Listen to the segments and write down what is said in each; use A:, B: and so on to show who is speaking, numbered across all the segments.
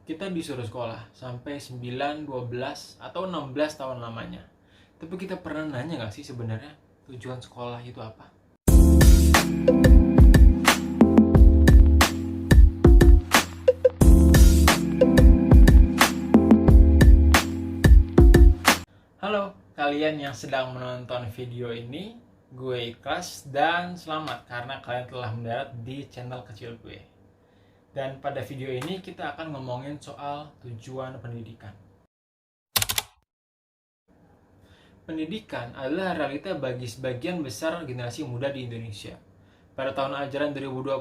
A: Kita disuruh sekolah sampai 9, 12, atau 16 tahun lamanya. Tapi kita pernah nanya nggak sih sebenarnya tujuan sekolah itu apa? Halo, kalian yang sedang menonton video ini, gue Ikhlas dan selamat karena kalian telah mendarat di channel kecil gue. Dan pada video ini kita akan ngomongin soal tujuan pendidikan. Pendidikan adalah realita bagi sebagian besar generasi muda di Indonesia. Pada tahun ajaran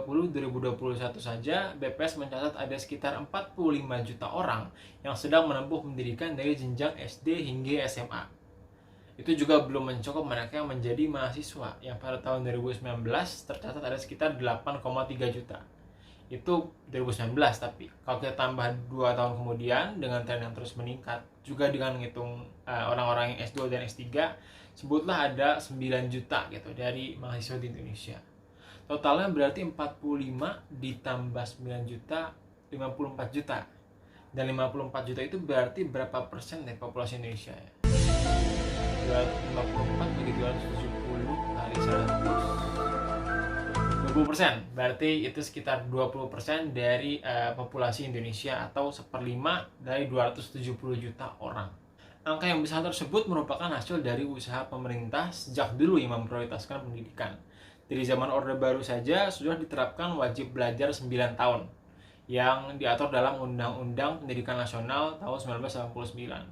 A: 2020-2021 saja, BPS mencatat ada sekitar 45 juta orang yang sedang menempuh pendidikan dari jenjang SD hingga SMA. Itu juga belum mencakup mereka yang menjadi mahasiswa, yang pada tahun 2019 tercatat ada sekitar 8,3 juta. Itu 2019, tapi kalau kita tambah 2 tahun kemudian dengan tren yang terus meningkat, juga dengan menghitung orang-orang yang S2 dan S3, sebutlah ada 9 juta gitu dari mahasiswa di Indonesia. Totalnya berarti 45 ditambah 9 juta, 54 juta. Dan 54 juta itu berarti berapa persen dari populasi Indonesia ya? 254 bagi 270 kali 100, 20%. Berarti itu sekitar 20% dari populasi Indonesia atau 1/5 dari 270 juta orang. Angka yang besar tersebut merupakan hasil dari usaha pemerintah sejak dulu yang memprioritaskan pendidikan. Dari zaman Orde Baru saja sudah diterapkan wajib belajar 9 tahun yang diatur dalam Undang-Undang Pendidikan Nasional tahun 1989.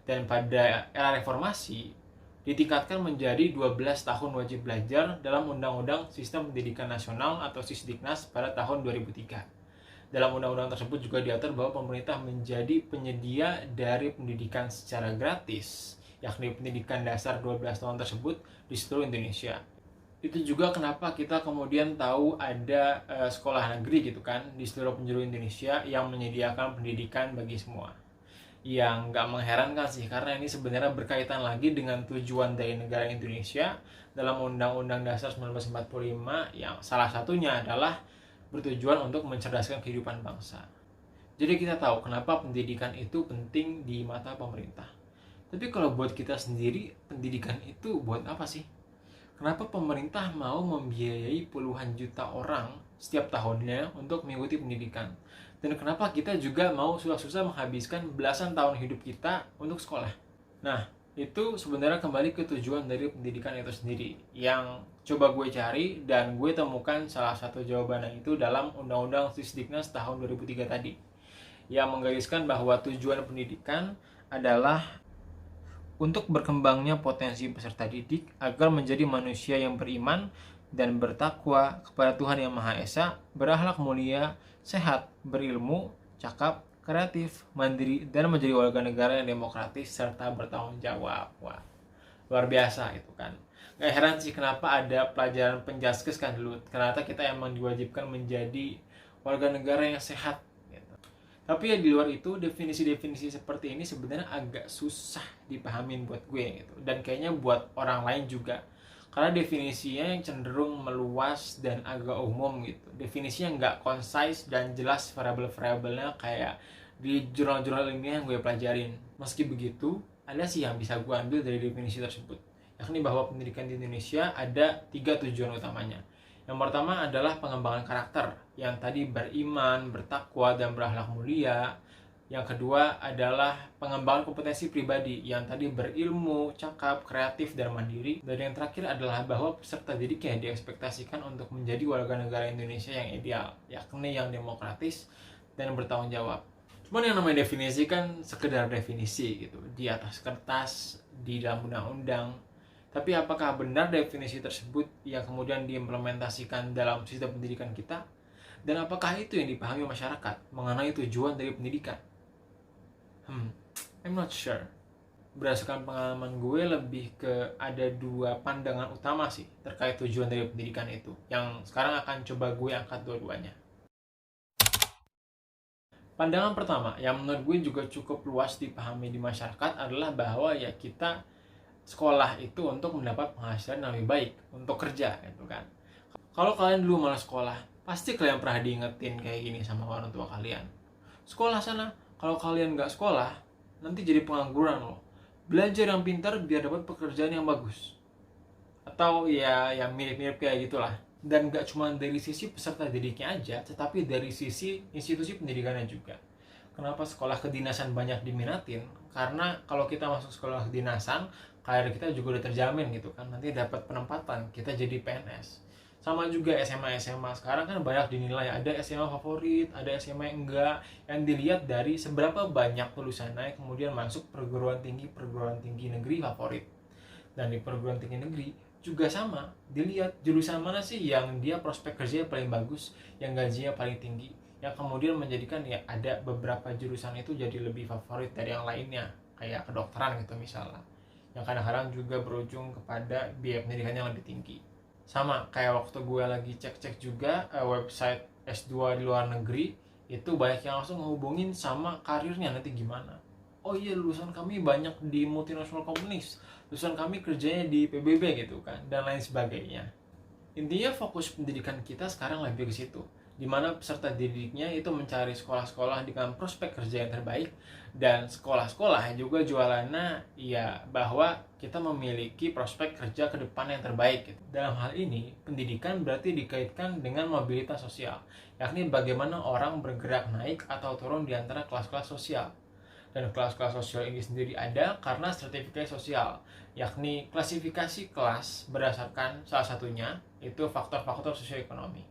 A: Dan pada era reformasi ditingkatkan menjadi 12 tahun wajib belajar dalam Undang-Undang Sistem Pendidikan Nasional atau Sisdiknas pada tahun 2003. Dalam undang-undang tersebut juga diatur bahwa pemerintah menjadi penyedia dari pendidikan secara gratis, yakni pendidikan dasar 12 tahun tersebut di seluruh Indonesia. Itu juga kenapa kita kemudian tahu ada sekolah negeri gitu kan di seluruh penjuru Indonesia yang menyediakan pendidikan bagi semua. Yang nggak mengherankan sih, karena ini sebenarnya berkaitan lagi dengan tujuan dari negara Indonesia dalam Undang-Undang Dasar 1945 yang salah satunya adalah bertujuan untuk mencerdaskan kehidupan bangsa. Jadi kita tahu kenapa pendidikan itu penting di mata pemerintah. Tapi kalau buat kita sendiri, pendidikan itu buat apa sih? Kenapa pemerintah mau membiayai puluhan juta orang setiap tahunnya untuk mengikuti pendidikan? Dan kenapa kita juga mau susah-susah menghabiskan belasan tahun hidup kita untuk sekolah? Nah, itu sebenarnya kembali ke tujuan dari pendidikan itu sendiri yang coba gue cari dan gue temukan salah satu jawabannya itu dalam Undang-Undang Sisdiknas tahun 2003 tadi, yang menggariskan bahwa tujuan pendidikan adalah untuk berkembangnya potensi peserta didik agar menjadi manusia yang beriman dan bertakwa kepada Tuhan Yang Maha Esa, berakhlak mulia, sehat, berilmu, cakap, kreatif, mandiri, dan menjadi warga negara yang demokratis serta bertanggung jawab. Wah, luar biasa itu kan. Gak heran sih kenapa ada pelajaran penjaskes kan dulu. Ternyata kita emang diwajibkan menjadi warga negara yang sehat. Gitu. Tapi ya di luar itu, definisi-definisi seperti ini sebenarnya agak susah dipahamin buat gue gitu. Dan kayaknya buat orang lain juga. Karena definisinya yang cenderung meluas dan agak umum gitu. Definisinya nggak concise dan jelas variabel-variabelnya kayak di jurnal-jurnal ilmiah yang gue pelajarin. Meski begitu, ada sih yang bisa gue ambil dari definisi tersebut. Yakni bahwa pendidikan di Indonesia ada 3 tujuan utamanya. Yang pertama adalah pengembangan karakter, yang tadi beriman, bertakwa, dan berakhlak mulia. Yang kedua adalah pengembangan kompetensi pribadi, yang tadi berilmu, cakap, kreatif, dan mandiri. Dan yang terakhir adalah bahwa peserta didiknya diekspektasikan untuk menjadi warga negara Indonesia yang ideal, yakni yang demokratis dan bertanggung jawab. Cuman yang namanya definisi kan sekedar definisi gitu, di atas kertas, di dalam undang-undang. Tapi apakah benar definisi tersebut yang kemudian diimplementasikan dalam sistem pendidikan kita? Dan apakah itu yang dipahami masyarakat mengenai tujuan dari pendidikan? I'm not sure. Berdasarkan pengalaman gue, lebih ke ada 2 pandangan utama sih terkait tujuan dari pendidikan itu, yang sekarang akan coba gue angkat dua-duanya. Pandangan pertama, yang menurut gue juga cukup luas dipahami di masyarakat, adalah bahwa ya kita sekolah itu untuk mendapat penghasilan yang lebih baik, untuk kerja gitu kan. Kalau kalian dulu malas sekolah, pasti kalian pernah diingetin kayak gini sama orang tua kalian. Sekolah sana. Kalau kalian nggak sekolah, nanti jadi pengangguran loh. Belajar yang pintar biar dapat pekerjaan yang bagus. Atau ya yang mirip-mirip kayak gitulah. Dan nggak cuma dari sisi peserta didiknya aja, tetapi dari sisi institusi pendidikannya juga. Kenapa sekolah kedinasan banyak diminatin? Karena kalau kita masuk sekolah kedinasan, karir kita juga udah terjamin gitu kan. Nanti dapat penempatan, kita jadi PNS. Sama juga SMA sekarang kan banyak dinilai, ada SMA favorit, ada SMA yang enggak, yang dilihat dari seberapa banyak lulusannya kemudian masuk perguruan tinggi negeri favorit. Dan di perguruan tinggi negeri juga sama, dilihat jurusan mana sih yang dia prospek kerjanya paling bagus, yang gajinya paling tinggi, yang kemudian menjadikan ya ada beberapa jurusan itu jadi lebih favorit dari yang lainnya, kayak kedokteran gitu misalnya, yang kadang-kadang juga berujung kepada biaya pendidikan yang lebih tinggi. Sama kayak waktu gue lagi cek-cek juga website S2 di luar negeri, itu banyak yang langsung ngehubungin sama karirnya nanti gimana. Oh iya, lulusan kami banyak di multinational companies, lulusan kami kerjanya di PBB gitu kan, dan lain sebagainya. Intinya fokus pendidikan kita sekarang lebih ke situ, di mana peserta didiknya itu mencari sekolah-sekolah dengan prospek kerja yang terbaik, dan sekolah-sekolah juga jualannya ya bahwa kita memiliki prospek kerja ke depan yang terbaik gitu. Dalam hal ini, pendidikan berarti dikaitkan dengan mobilitas sosial, yakni bagaimana orang bergerak naik atau turun di antara kelas-kelas sosial. Dan kelas-kelas sosial ini sendiri ada karena stratifikasi sosial, yakni klasifikasi kelas berdasarkan salah satunya itu faktor-faktor sosioekonomi.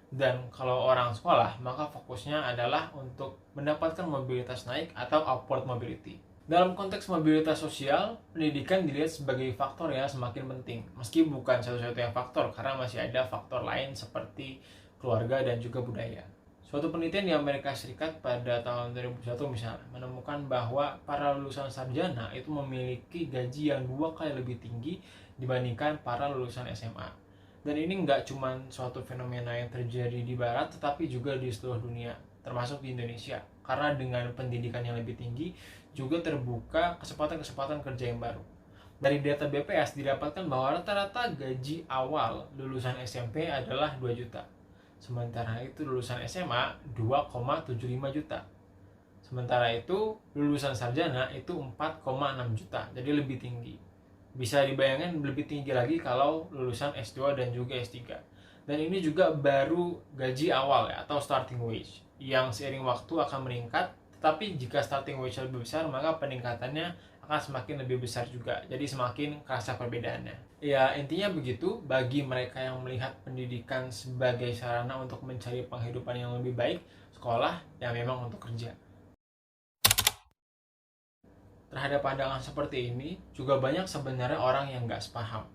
A: Dan kalau orang sekolah, maka fokusnya adalah untuk mendapatkan mobilitas naik atau upward mobility. Dalam konteks mobilitas sosial, pendidikan dilihat sebagai faktor yang semakin penting, meski bukan satu-satunya faktor, karena masih ada faktor lain seperti keluarga dan juga budaya. Suatu penelitian di Amerika Serikat pada tahun 2001 misalnya menemukan bahwa para lulusan sarjana itu memiliki gaji yang 2 kali lebih tinggi dibandingkan para lulusan SMA. Dan ini nggak cuma suatu fenomena yang terjadi di Barat, tetapi juga di seluruh dunia, termasuk di Indonesia. Karena dengan pendidikan yang lebih tinggi, juga terbuka kesempatan-kesempatan kerja yang baru. Dari data BPS didapatkan bahwa rata-rata gaji awal lulusan SMP adalah 2 juta. Sementara itu lulusan SMA 2,75 juta. Sementara itu lulusan sarjana itu 4,6 juta. Jadi lebih tinggi. Bisa dibayangkan lebih tinggi lagi kalau lulusan S2 dan juga S3. Dan ini juga baru gaji awal ya, atau starting wage, yang seiring waktu akan meningkat. Tetapi jika starting wage lebih besar, maka peningkatannya akan semakin lebih besar juga. Jadi semakin kerasa perbedaannya. Ya intinya begitu, bagi mereka yang melihat pendidikan sebagai sarana untuk mencari penghidupan yang lebih baik, sekolah ya memang untuk kerja. Terhadap pandangan seperti ini, juga banyak sebenarnya orang yang nggak sepaham.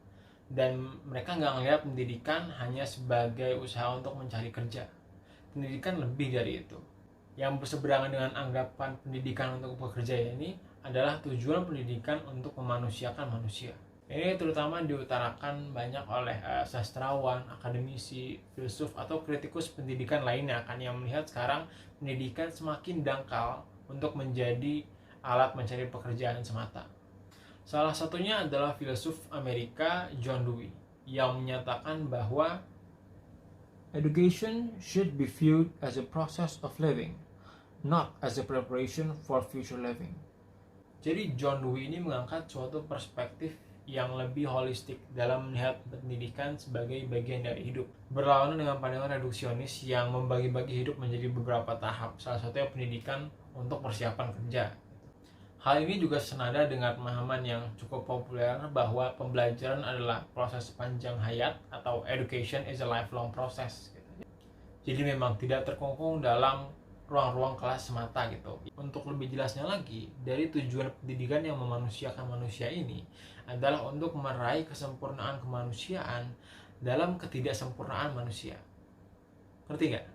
A: Dan mereka nggak melihat pendidikan hanya sebagai usaha untuk mencari kerja. Pendidikan lebih dari itu. Yang berseberangan dengan anggapan pendidikan untuk bekerja ini adalah tujuan pendidikan untuk memanusiakan manusia. Ini terutama diutarakan banyak oleh sastrawan, akademisi, filsuf, atau kritikus pendidikan lainnya kan, yang melihat sekarang pendidikan semakin dangkal untuk menjadi alat mencari pekerjaan semata. Salah satunya adalah filsuf Amerika John Dewey yang menyatakan bahwa education should be viewed as a process of living, not as a preparation for future living. Jadi John Dewey ini mengangkat suatu perspektif yang lebih holistik dalam melihat pendidikan sebagai bagian dari hidup, berlawanan dengan pandangan reduksionis yang membagi-bagi hidup menjadi beberapa tahap, salah satunya pendidikan untuk persiapan kerja. Hal ini juga senada dengan pemahaman yang cukup populer bahwa pembelajaran adalah proses panjang hayat atau education is a lifelong process. Jadi memang tidak terkungkung dalam ruang-ruang kelas semata gitu. Untuk lebih jelasnya lagi, dari tujuan pendidikan yang memanusiakan manusia ini adalah untuk meraih kesempurnaan kemanusiaan dalam ketidaksempurnaan manusia. Ngerti nggak?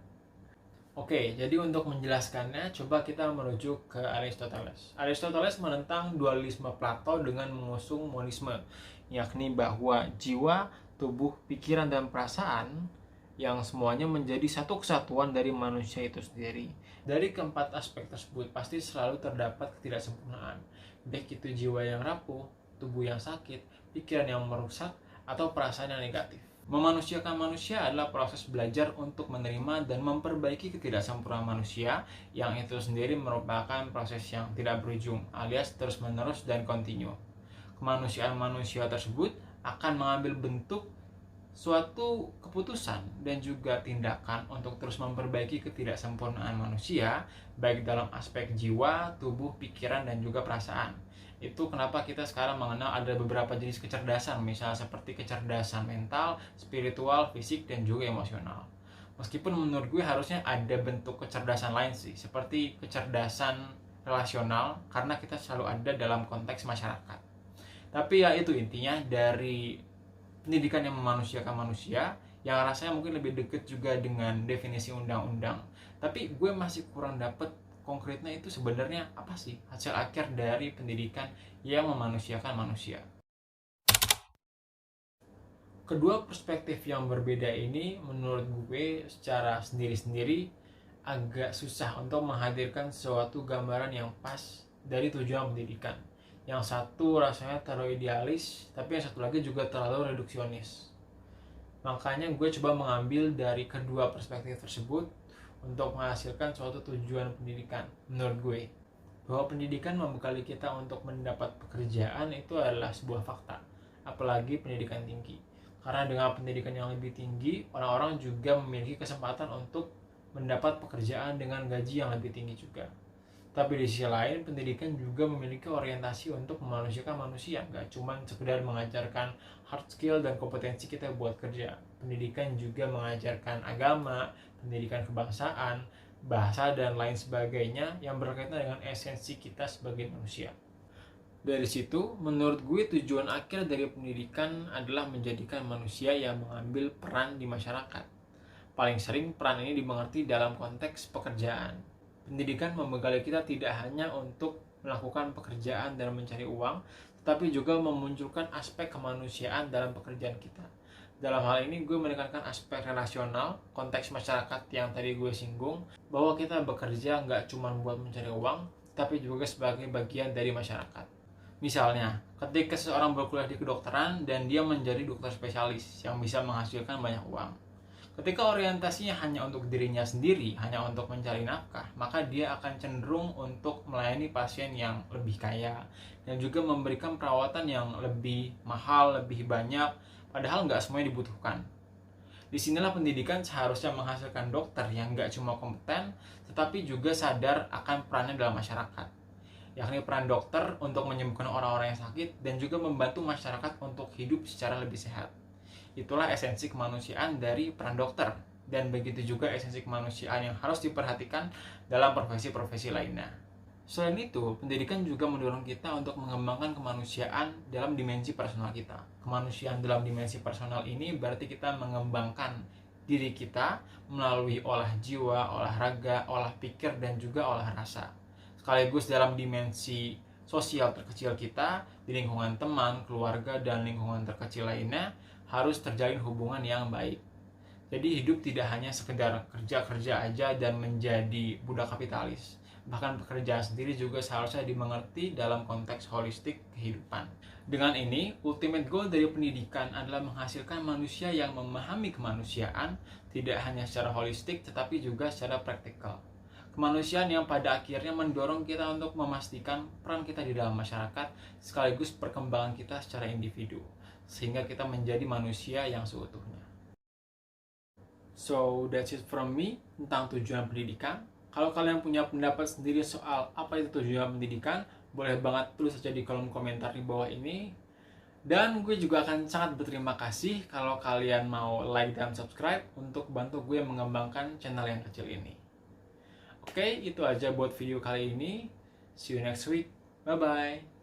A: Oke, jadi untuk menjelaskannya, coba kita merujuk ke Aristoteles. Aristoteles menentang dualisme Plato dengan mengusung monisme, yakni bahwa jiwa, tubuh, pikiran, dan perasaan yang semuanya menjadi satu kesatuan dari manusia itu sendiri. Dari keempat aspek tersebut pasti selalu terdapat ketidaksempurnaan, baik itu jiwa yang rapuh, tubuh yang sakit, pikiran yang merusak, atau perasaan yang negatif. Memanusiakan manusia adalah proses belajar untuk menerima dan memperbaiki ketidaksempurnaan manusia, yang itu sendiri merupakan proses yang tidak berujung, alias terus-menerus dan kontinu. Kemanusiaan manusia tersebut akan mengambil bentuk suatu keputusan dan juga tindakan untuk terus memperbaiki ketidaksempurnaan manusia, baik dalam aspek jiwa, tubuh, pikiran, dan juga perasaan. Itu kenapa kita sekarang mengenal ada beberapa jenis kecerdasan, misalnya seperti kecerdasan mental, spiritual, fisik, dan juga emosional. Meskipun menurut gue harusnya ada bentuk kecerdasan lain sih, seperti kecerdasan relasional, karena kita selalu ada dalam konteks masyarakat. Tapi ya itu intinya dari pendidikan yang memanusiakan manusia, yang rasanya mungkin lebih dekat juga dengan definisi undang-undang. Tapi gue masih kurang dapet konkretnya itu sebenarnya apa sih hasil akhir dari pendidikan yang memanusiakan manusia. Kedua perspektif yang berbeda ini menurut gue secara sendiri-sendiri agak susah untuk menghadirkan suatu gambaran yang pas dari tujuan pendidikan. Yang satu rasanya terlalu idealis, tapi yang satu lagi juga terlalu reduksionis. Makanya gue coba mengambil dari kedua perspektif tersebut untuk menghasilkan suatu tujuan pendidikan. Menurut gue, bahwa pendidikan membekali kita untuk mendapat pekerjaan itu adalah sebuah fakta, apalagi pendidikan tinggi. Karena dengan pendidikan yang lebih tinggi, orang-orang juga memiliki kesempatan untuk mendapat pekerjaan dengan gaji yang lebih tinggi juga. Tapi di sisi lain, pendidikan juga memiliki orientasi untuk memanusiakan manusia, nggak cuma sekedar mengajarkan hard skill dan kompetensi kita buat kerja. Pendidikan juga mengajarkan agama, pendidikan kebangsaan, bahasa, dan lain sebagainya yang berkaitan dengan esensi kita sebagai manusia. Dari situ, menurut gue tujuan akhir dari pendidikan adalah menjadikan manusia yang mengambil peran di masyarakat. Paling sering peran ini dimengerti dalam konteks pekerjaan. Pendidikan membekali kita tidak hanya untuk melakukan pekerjaan dan mencari uang, tetapi juga memunculkan aspek kemanusiaan dalam pekerjaan kita. Dalam hal ini gue menekankan aspek relasional, konteks masyarakat yang tadi gue singgung, bahwa kita bekerja nggak cuma buat mencari uang, tapi juga sebagai bagian dari masyarakat. Misalnya, ketika seseorang berkuliah di kedokteran dan dia menjadi dokter spesialis yang bisa menghasilkan banyak uang. Ketika orientasinya hanya untuk dirinya sendiri, hanya untuk mencari nafkah, maka dia akan cenderung untuk melayani pasien yang lebih kaya dan juga memberikan perawatan yang lebih mahal, lebih banyak, padahal nggak semuanya dibutuhkan. Disinilah pendidikan seharusnya menghasilkan dokter yang nggak cuma kompeten, tetapi juga sadar akan perannya dalam masyarakat, yakni peran dokter untuk menyembuhkan orang-orang yang sakit dan juga membantu masyarakat untuk hidup secara lebih sehat. Itulah esensi kemanusiaan dari peran dokter, dan begitu juga esensi kemanusiaan yang harus diperhatikan dalam profesi-profesi lainnya. Selain itu, pendidikan juga mendorong kita untuk mengembangkan kemanusiaan dalam dimensi personal kita. Kemanusiaan dalam dimensi personal ini berarti kita mengembangkan diri kita melalui olah jiwa, olahraga, olah pikir, dan juga olah rasa. Sekaligus dalam dimensi sosial terkecil kita, di lingkungan teman, keluarga, dan lingkungan terkecil lainnya, harus terjalin hubungan yang baik. Jadi hidup tidak hanya sekedar kerja-kerja aja dan menjadi budak kapitalis. Bahkan pekerjaan sendiri juga seharusnya dimengerti dalam konteks holistik kehidupan. Dengan ini, ultimate goal dari pendidikan adalah menghasilkan manusia yang memahami kemanusiaan tidak hanya secara holistik tetapi juga secara praktikal. Kemanusiaan yang pada akhirnya mendorong kita untuk memastikan peran kita di dalam masyarakat sekaligus perkembangan kita secara individu, sehingga kita menjadi manusia yang seutuhnya. So, that's it from me tentang tujuan pendidikan. Kalau kalian punya pendapat sendiri soal apa itu tujuan pendidikan, boleh banget tulis saja di kolom komentar di bawah ini. Dan gue juga akan sangat berterima kasih kalau kalian mau like dan subscribe untuk bantu gue mengembangkan channel yang kecil ini. Oke, itu aja buat video kali ini. See you next week. Bye-bye.